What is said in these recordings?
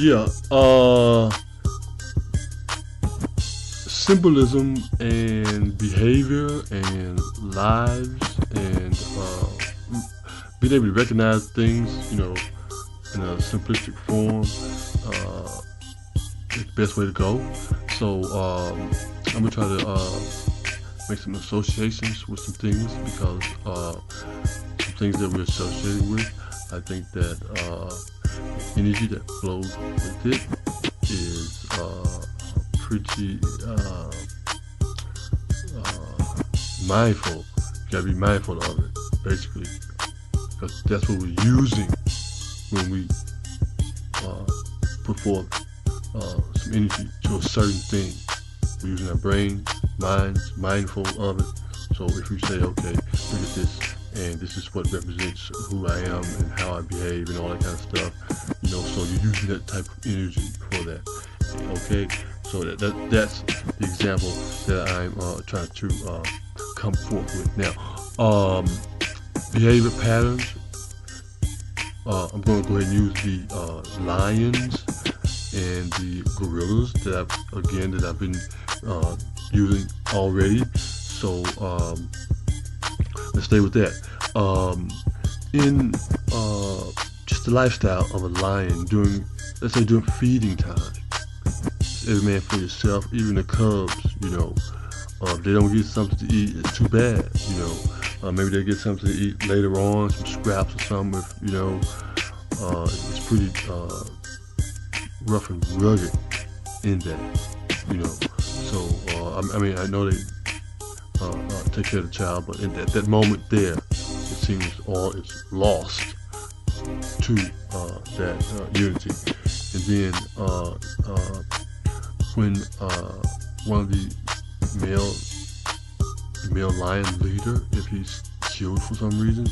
Yeah, symbolism and behavior and lives and being able to recognize things, in a simplistic form, is the best way to go. So I'm gonna try to make some associations with some things because some things that we're associated with. I think that energy that flows with it is pretty mindful. You gotta be mindful of it, basically, because that's what we're using when we put forth some energy to a certain thing. We're using our brain, minds, mindful of it. So if we say, okay, look at this, and this is what represents who I am and how I behave and all that kind of stuff, so you're using that type of energy for that. Okay, so that's the example that I'm trying to come forth with now. Behavior patterns. I'm going to go ahead and use the lions and the gorillas that I've been using already. So let's stay with that. In just the lifestyle of a lion during, let's say, during feeding time. Every man for yourself. Even the cubs, if they don't get something to eat, it's too bad. Maybe they get something to eat later on, some scraps or something. It's pretty rough and rugged in that. So I know they take care of the child, but at that moment there, it seems all is lost to that unity. And then when one of the male lion leader, if he's killed for some reason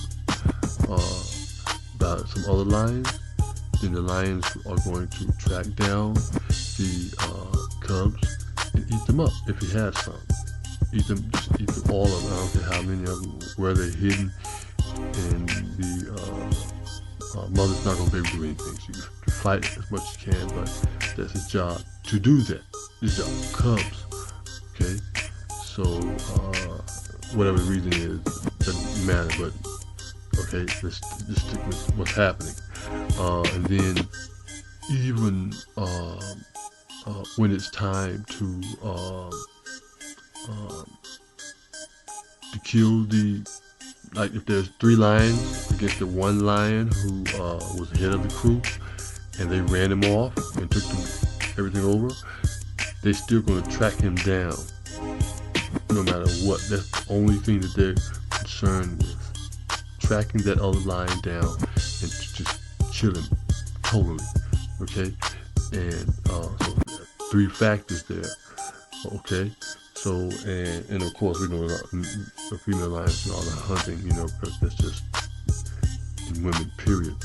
by some other lions, then the lions are going to track down the cubs and eat them up if he has some. Eat them all of them. I don't care how many of them, where they're hidden, and the mother's not going to be able to do anything. So you can fight as much as you can, but that's his job to do that. His job, cubs. Okay, so whatever the reason is, doesn't matter. But okay, let's stick with what's happening. And then even when it's time to kill like if there's 3 lions against the 1 lion who was the head of the crew, and they ran him off and took everything over, they're still going to track him down no matter what. That's the only thing that they're concerned with, tracking that other lion down and just kill him totally. Okay, and so 3 factors there. Okay, so and of course we know the female lions and all the hunting, because that's just in women, period.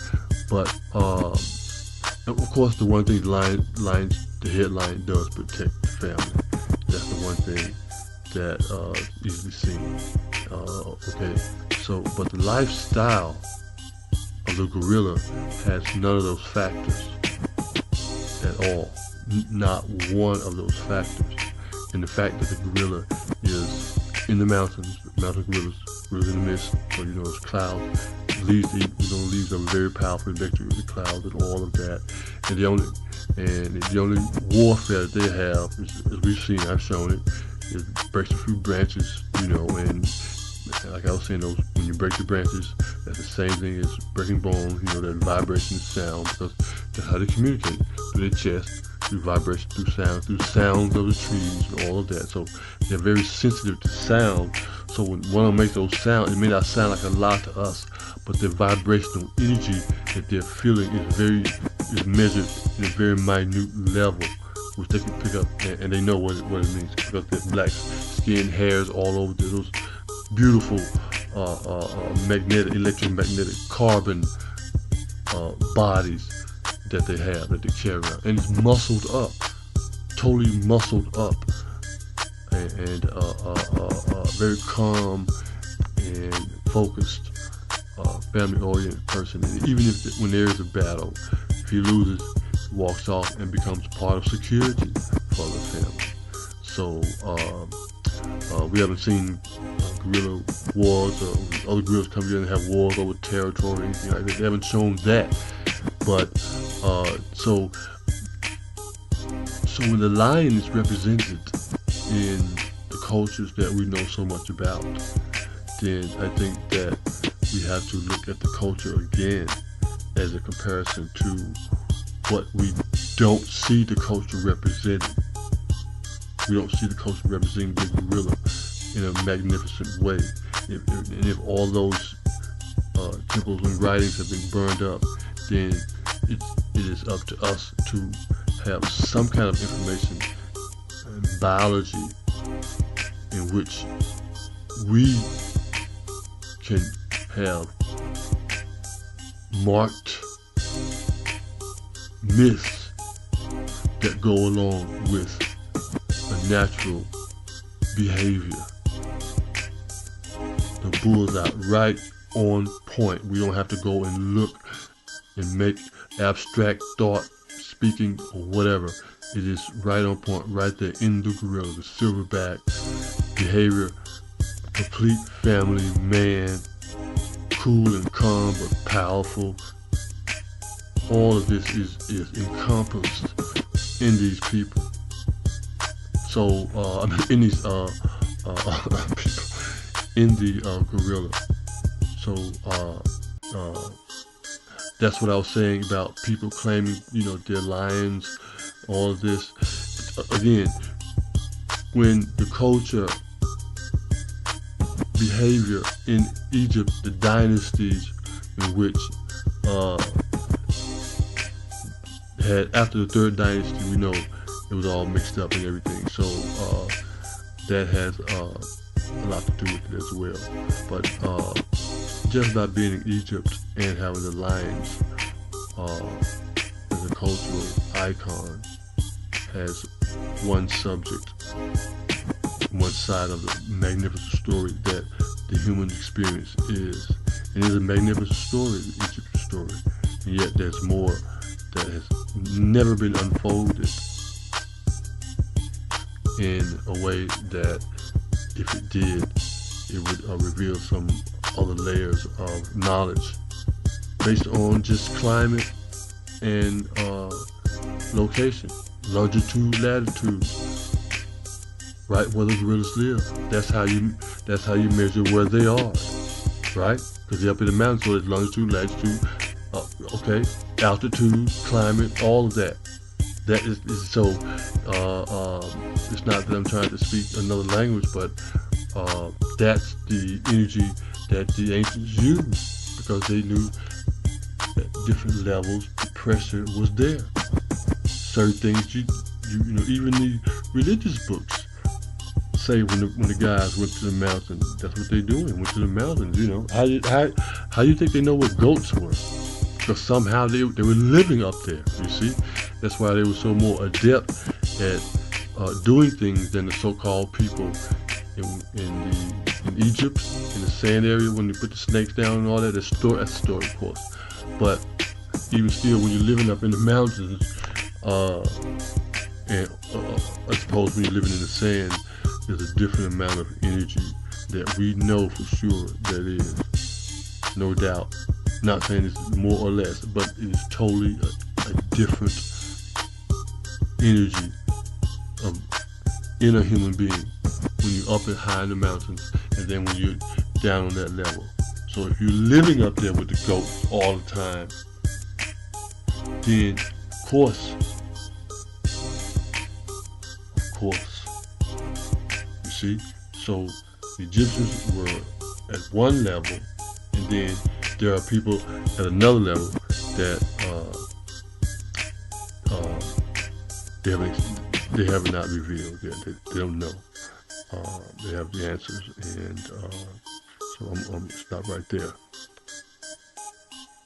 But of course the one thing the head lion does protect the family. That's the one thing that is easily seen. Okay, so but the lifestyle of the gorilla has none of those factors at all. Not one of those factors. And the fact that the gorilla is in the mountains, mountain gorillas in the mist, so it's clouds. Leaves are very powerful vector with the clouds and all of that. And the only warfare that they have is, as we've seen, I've shown it, is breaks a few branches, and like I was saying, when you break the branches, that's the same thing as breaking bone, that vibration sound, because that's how they communicate, through their chest, through vibration, through sounds of the trees and all of that. So they're very sensitive to sound. So when one of them makes those sounds, it may not sound like a lot to us, but the vibrational energy that they're feeling is measured in a very minute level, which they can pick up, and they know what it means, because there's black skin, hairs all over those beautiful electromagnetic carbon bodies that they have, that they carry around, and it's muscled up, totally muscled up, and very calm and focused, family-oriented person. And even when there is a battle, if he loses, walks off and becomes part of security for the family. So we haven't seen guerrilla wars or other guerrillas come in and have wars over territory or anything like that. They haven't shown that. But so when the lion is represented in the cultures that we know so much about, then I think that we have to look at the culture again as a comparison to what we don't see the culture representing. We don't see the culture representing the gorilla in a magnificent way. If all those temples and writings have been burned up, then it is up to us to have some kind of information and biology in which we can have marked myths that go along with a natural behavior. The bullseye, right on point. We don't have to go and look and make abstract thought speaking or whatever. It is right on point, right there in the gorilla, the silverback behavior, complete family man, cool and calm but powerful. All of this is encompassed in these people. So in these people, in the gorilla. So that's what I was saying about people claiming, they're lions. All of this. Again, when the culture, behavior in Egypt, the dynasties in which had after the third dynasty, we know it was all mixed up and everything. So that has a lot to do with it as well. But just by being in Egypt and having the lions as a cultural icon has one subject, one side of the magnificent story that the human experience is. It is a magnificent story, the Egyptian story, and yet there's more that has never been unfolded in a way that, if it did, it would reveal some other layers of knowledge based on just climate and location, longitude, latitude, right where the gorillas live. That's how you measure where they are, right? Because they're up in the mountains, so there's longitude, latitude, okay, altitude, climate, all of that. That is so. It's not that I'm trying to speak another language, but that's the energy that the ancients used, because they knew at different levels the pressure was there. Certain things you even the religious books say when the guys went to the mountain, that's what they doing. Went to the mountains. How you think they know what goats were? Because somehow they were living up there. You see, that's why they were so more adept at doing things than the so-called people in Egypt, in the sand area, when they put the snakes down and all that. That's a story, of course. But even still, when you're living up in the mountains, and I suppose when you're living in the sand, there's a different amount of energy that we know for sure that is, no doubt. Not saying it's more or less, but it is totally a different energy in a human being when you're up and high in the mountains, and then when you're down on that level. So if you're living up there with the goats all the time, then of course, you see. So the Egyptians were at one level, and then there are people at another level that they have not revealed yet. They don't know. They have the answers, and so I'm gonna stop right there.